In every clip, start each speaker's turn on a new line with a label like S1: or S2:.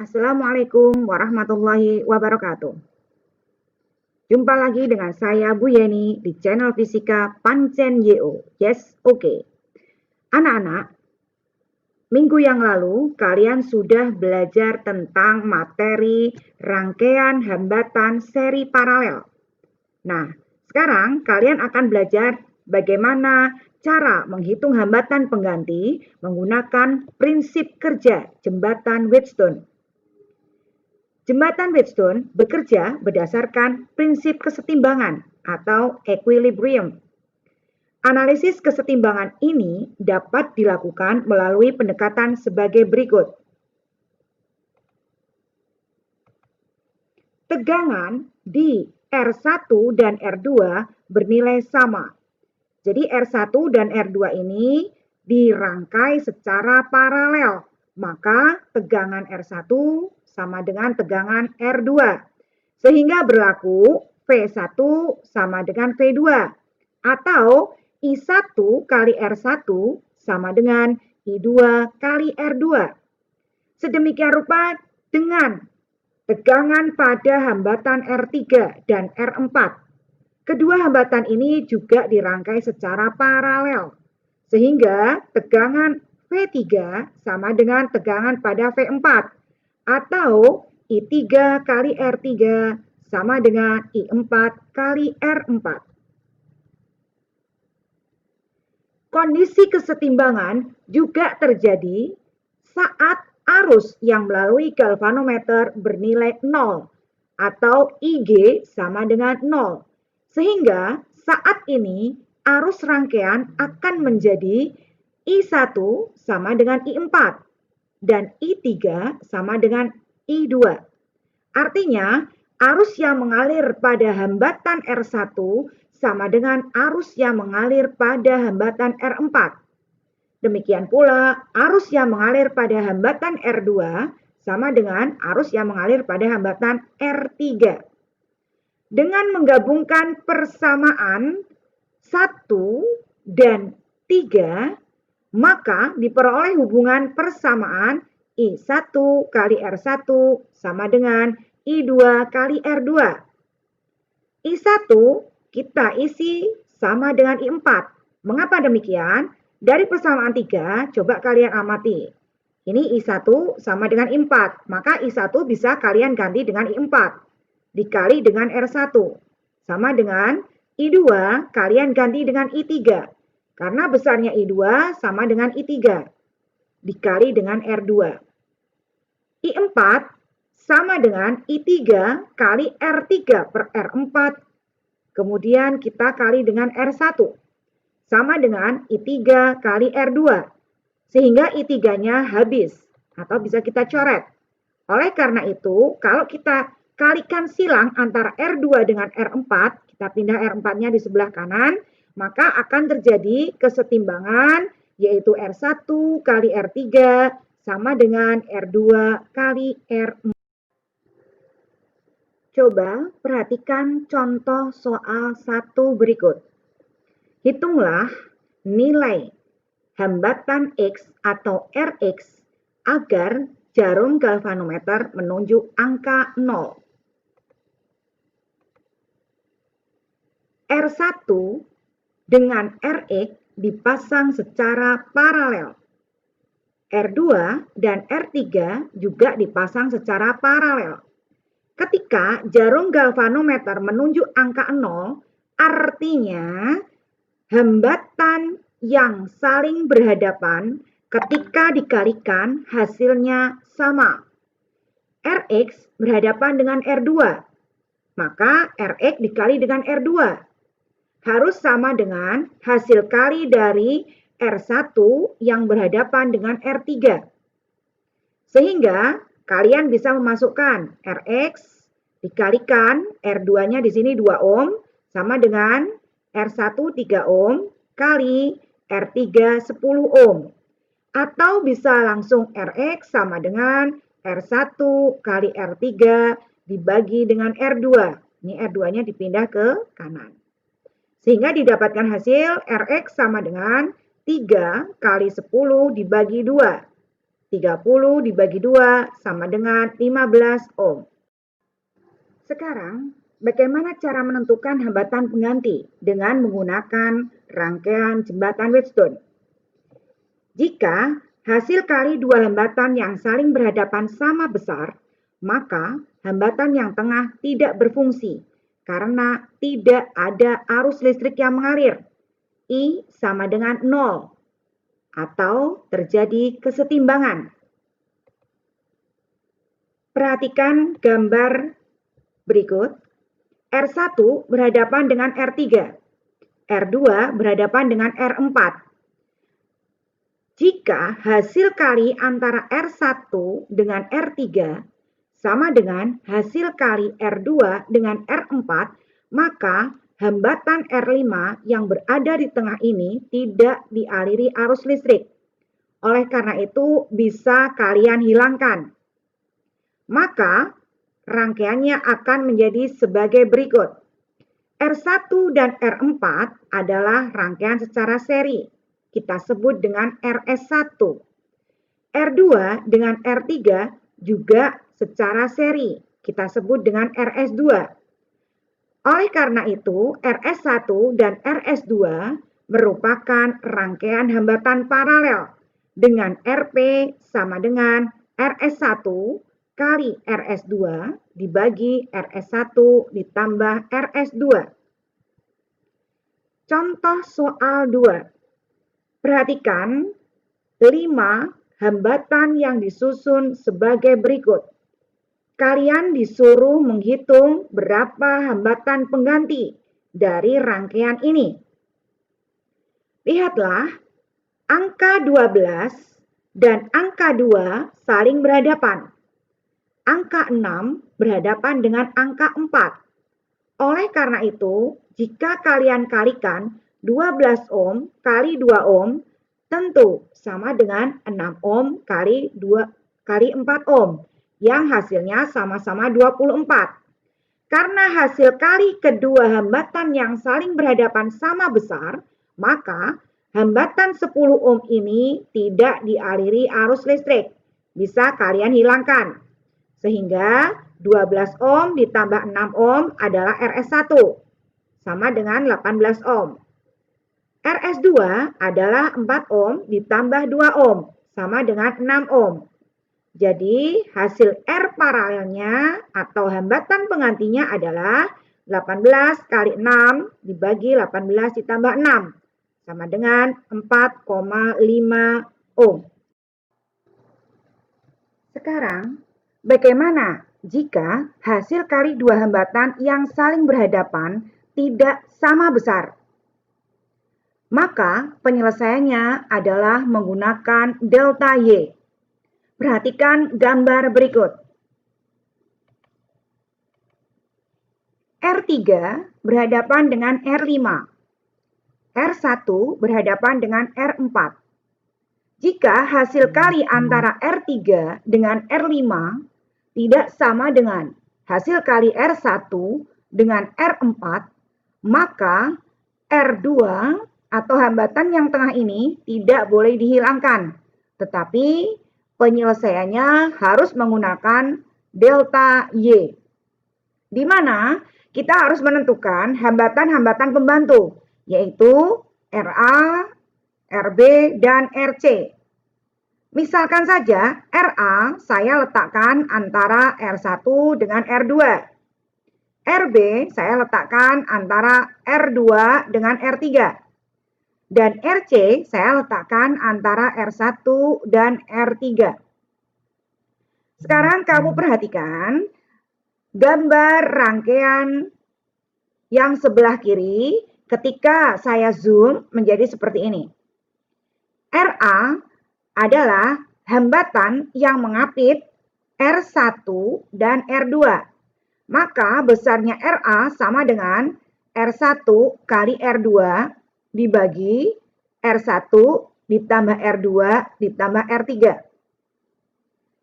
S1: Assalamualaikum warahmatullahi wabarakatuh. Jumpa lagi dengan saya Bu Yeni di channel Fisika Pancen YO. Yes, oke. Anak-anak, minggu yang lalu kalian sudah belajar tentang materi rangkaian hambatan seri paralel. Nah, sekarang kalian akan belajar bagaimana cara menghitung hambatan pengganti menggunakan prinsip kerja jembatan Wheatstone. Jembatan Wheatstone bekerja berdasarkan prinsip kesetimbangan atau equilibrium. Analisis kesetimbangan ini dapat dilakukan melalui pendekatan sebagai berikut. Tegangan di R1 dan R2 bernilai sama. Jadi R1 dan R2 ini dirangkai secara paralel. Maka tegangan R1 sama dengan tegangan R2. Sehingga berlaku V1 sama dengan V2. Atau I1 kali R1 sama dengan I2 kali R2. Sedemikian rupa dengan tegangan pada hambatan R3 dan R4. Kedua hambatan ini juga dirangkai secara paralel. Sehingga tegangan V3 sama dengan tegangan pada V4 atau I3 kali R3 sama dengan I4 kali R4. Kondisi kesetimbangan juga terjadi saat arus yang melalui galvanometer bernilai 0 atau IG sama dengan 0. Sehingga saat ini arus rangkaian akan menjadi I1 sama dengan I4 dan I3 sama dengan I2. Artinya, arus yang mengalir pada hambatan R1 sama dengan arus yang mengalir pada hambatan R4. Demikian pula, arus yang mengalir pada hambatan R2 sama dengan arus yang mengalir pada hambatan R3. Dengan menggabungkan persamaan 1 dan 3, maka diperoleh hubungan persamaan I1 kali R1 sama dengan I2 kali R2. I1 kita isi sama dengan I4. Mengapa demikian? Dari persamaan 3, coba kalian amati. Ini I1 sama dengan I4, maka I1 bisa kalian ganti dengan I4. Dikali dengan R1. Sama dengan I2 kalian ganti dengan I3. Karena besarnya I2 sama dengan I3. Dikali dengan R2. I4 sama dengan I3 kali R3 per R4. Kemudian kita kali dengan R1. Sama dengan I3 kali R2. Sehingga I3-nya habis. Atau bisa kita coret. Oleh karena itu, kalau kita kalikan silang antara R2 dengan R4, kita pindah R4-nya di sebelah kanan, maka akan terjadi kesetimbangan, yaitu R1 kali R3 sama dengan R2 kali R4. Coba perhatikan contoh soal 1 berikut. Hitunglah nilai hambatan X atau Rx agar jarum galvanometer menunjuk angka 0. R1 dengan Rx dipasang secara paralel. R2 dan R3 juga dipasang secara paralel. Ketika jarum galvanometer menunjuk angka 0, artinya hambatan yang saling berhadapan ketika dikalikan hasilnya sama. Rx berhadapan dengan R2, maka Rx dikali dengan R2 harus sama dengan hasil kali dari R1 yang berhadapan dengan R3. Sehingga kalian bisa memasukkan Rx dikalikan R2-nya di sini 2 ohm sama dengan R1 3 ohm kali R3 10 ohm. Atau bisa langsung Rx sama dengan R1 kali R3 dibagi dengan R2. Ini R2-nya dipindah ke kanan. Sehingga didapatkan hasil Rx sama dengan 3 kali 10 dibagi 2. 30 dibagi 2 sama dengan 15 ohm. Sekarang, bagaimana cara menentukan hambatan pengganti dengan menggunakan rangkaian jembatan Wheatstone? Jika hasil kali dua hambatan yang saling berhadapan sama besar, maka hambatan yang tengah tidak berfungsi karena tidak ada arus listrik yang mengalir. I sama dengan 0 atau terjadi kesetimbangan. Perhatikan gambar berikut. R1 berhadapan dengan R3. R2 berhadapan dengan R4. Jika hasil kali antara R1 dengan R3 sama dengan hasil kali R2 dengan R4, maka hambatan R5 yang berada di tengah ini tidak dialiri arus listrik. Oleh karena itu, bisa kalian hilangkan. Maka, rangkaiannya akan menjadi sebagai berikut. R1 dan R4 adalah rangkaian secara seri. Kita sebut dengan RS1. R2 dengan R3 juga secara seri. Kita sebut dengan RS2. Oleh karena itu, RS1 dan RS2 merupakan rangkaian hambatan paralel dengan RP sama dengan RS1 kali RS2 dibagi RS1 ditambah RS2. Contoh soal 2. Perhatikan 5 hambatan yang disusun sebagai berikut. Kalian disuruh menghitung berapa hambatan pengganti dari rangkaian ini. Lihatlah, angka 12 dan angka 2 saling berhadapan. Angka 6 berhadapan dengan angka 4. Oleh karena itu, jika kalian kalikan 12 ohm kali 2 ohm, tentu sama dengan 6 ohm kali 4 ohm, yang hasilnya sama-sama 24. Karena hasil kali kedua hambatan yang saling berhadapan sama besar, maka hambatan 10 ohm ini tidak dialiri arus listrik. Bisa kalian hilangkan. Sehingga 12 ohm ditambah 6 ohm adalah RS1, sama dengan 18 ohm. RS2 adalah 4 ohm ditambah 2 ohm, sama dengan 6 ohm. Jadi hasil R paralelnya atau hambatan penggantinya adalah 18 kali 6 dibagi 18 ditambah 6, sama dengan 4,5 ohm. Sekarang, bagaimana jika hasil kali dua hambatan yang saling berhadapan tidak sama besar? Maka penyelesaiannya adalah menggunakan delta Y. Perhatikan gambar berikut. R3 berhadapan dengan R5. R1 berhadapan dengan R4. Jika hasil kali antara R3 dengan R5 tidak sama dengan hasil kali R1 dengan R4, maka R2 atau hambatan yang tengah ini tidak boleh dihilangkan, tetapi penyelesaiannya harus menggunakan delta Y, di mana kita harus menentukan hambatan-hambatan pembantu, yaitu RA, RB, dan RC. Misalkan saja RA saya letakkan antara R1 dengan R2. RB saya letakkan antara R2 dengan R3. Dan RC saya letakkan antara R1 dan R3. Sekarang kamu perhatikan gambar rangkaian yang sebelah kiri ketika saya zoom menjadi seperti ini. RA adalah hambatan yang mengapit R1 dan R2. Maka besarnya RA sama dengan R1 kali R2 dibagi R1 ditambah R2 ditambah R3.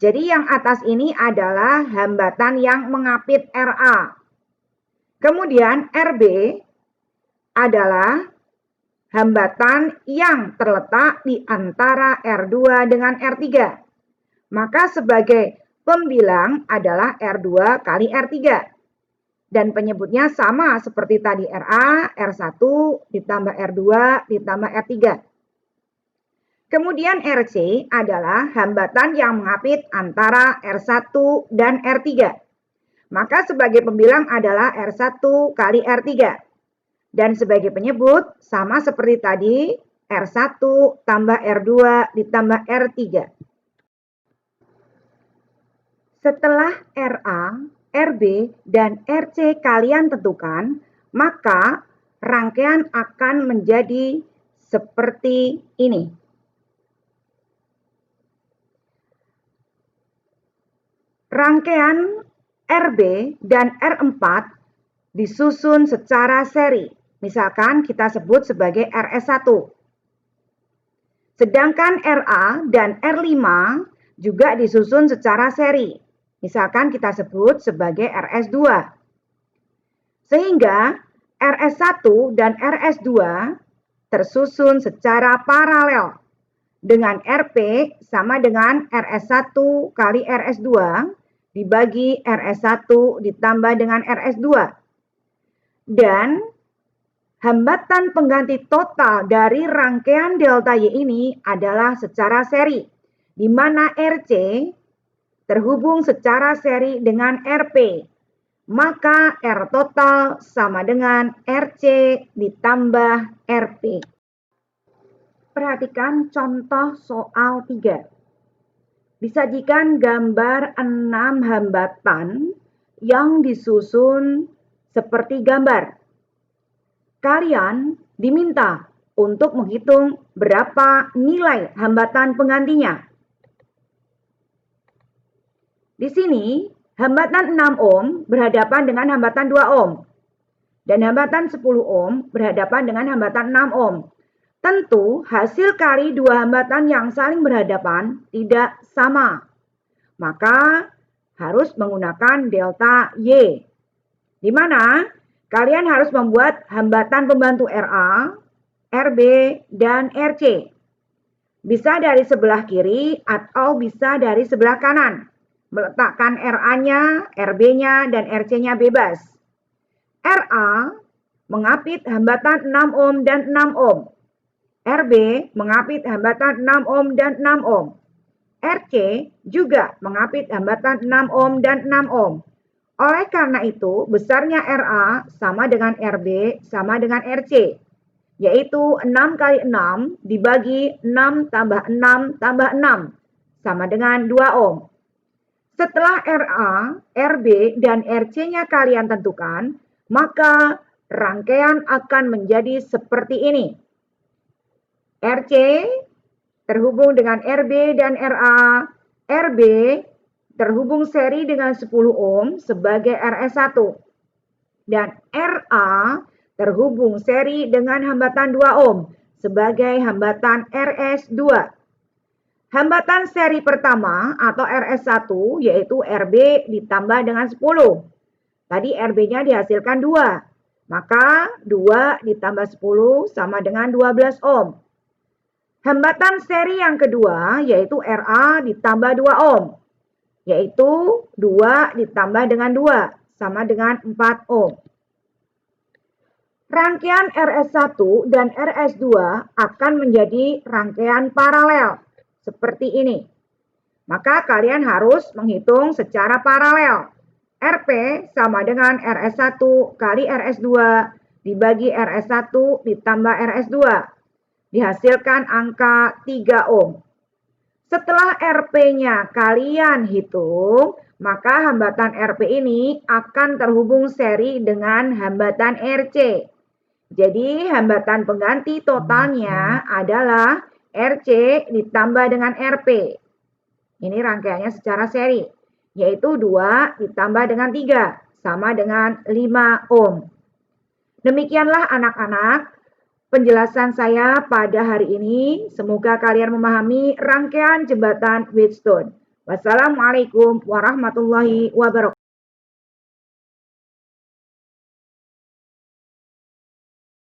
S1: Jadi yang atas ini adalah hambatan yang mengapit RA. Kemudian RB adalah hambatan yang terletak di antara R2 dengan R3. Maka sebagai pembilang adalah R2 kali R3. Dan penyebutnya sama seperti tadi RA, R1 ditambah R2 ditambah R3. Kemudian RC adalah hambatan yang mengapit antara R1 dan R3. Maka sebagai pembilang adalah R1 kali R3. Dan sebagai penyebut sama seperti tadi R1 tambah R2 ditambah R3. Setelah RA, RB, dan RC kalian tentukan, maka rangkaian akan menjadi seperti ini. Rangkaian RB dan R4 disusun secara seri. Misalkan kita sebut sebagai RS1. Sedangkan RA dan R5 juga disusun secara seri. Misalkan kita sebut sebagai RS2. Sehingga RS1 dan RS2 tersusun secara paralel. Dengan RP sama dengan RS1 kali RS2 dibagi RS1 ditambah dengan RS2. Dan hambatan pengganti total dari rangkaian delta Y ini adalah secara seri, di mana RC terhubung secara seri dengan RP. Maka R total sama dengan RC ditambah RP. Perhatikan contoh soal 3. Disajikan gambar 6 hambatan yang disusun seperti gambar. Kalian diminta untuk menghitung berapa nilai hambatan penggantinya. Di sini, hambatan 6 ohm berhadapan dengan hambatan 2 ohm. Dan hambatan 10 ohm berhadapan dengan hambatan 6 ohm. Tentu hasil kali dua hambatan yang saling berhadapan tidak sama. Maka harus menggunakan delta Y. Di mana kalian harus membuat hambatan pembantu RA, RB, dan RC. Bisa dari sebelah kiri atau bisa dari sebelah kanan. Meletakkan RA-nya, RB-nya, dan RC-nya bebas. RA mengapit hambatan 6 ohm dan 6 ohm. RB mengapit hambatan 6 ohm dan 6 ohm. RC juga mengapit hambatan 6 ohm dan 6 ohm. Oleh karena itu, besarnya RA sama dengan RB sama dengan RC, yaitu 6 kali 6 dibagi 6 tambah 6 tambah 6, sama dengan 2 ohm. Setelah RA, RB, dan RC-nya kalian tentukan, maka rangkaian akan menjadi seperti ini. RC terhubung dengan RB dan RA, RB terhubung seri dengan 10 ohm sebagai RS1, dan RA terhubung seri dengan hambatan 2 ohm sebagai hambatan RS2. Hambatan seri pertama atau RS1 yaitu RB ditambah dengan 10. Tadi RB-nya dihasilkan 2, maka 2 ditambah 10 sama dengan 12 ohm. Hambatan seri yang kedua yaitu RA ditambah 2 ohm, yaitu 2 ditambah dengan 2 sama dengan 4 ohm. Rangkaian RS1 dan RS2 akan menjadi rangkaian paralel seperti ini. Maka kalian harus menghitung secara paralel. RP sama dengan RS1 kali RS2 dibagi RS1 ditambah RS2. Dihasilkan angka 3 ohm. Setelah RP-nya kalian hitung, maka hambatan RP ini akan terhubung seri dengan hambatan RC. Jadi hambatan pengganti totalnya adalah RC ditambah dengan RP. Ini rangkaiannya secara seri, yaitu 2 ditambah dengan 3, sama dengan 5 ohm. Demikianlah anak-anak penjelasan saya pada hari ini. Semoga kalian memahami rangkaian jembatan Wheatstone. Wassalamualaikum warahmatullahi wabarakatuh.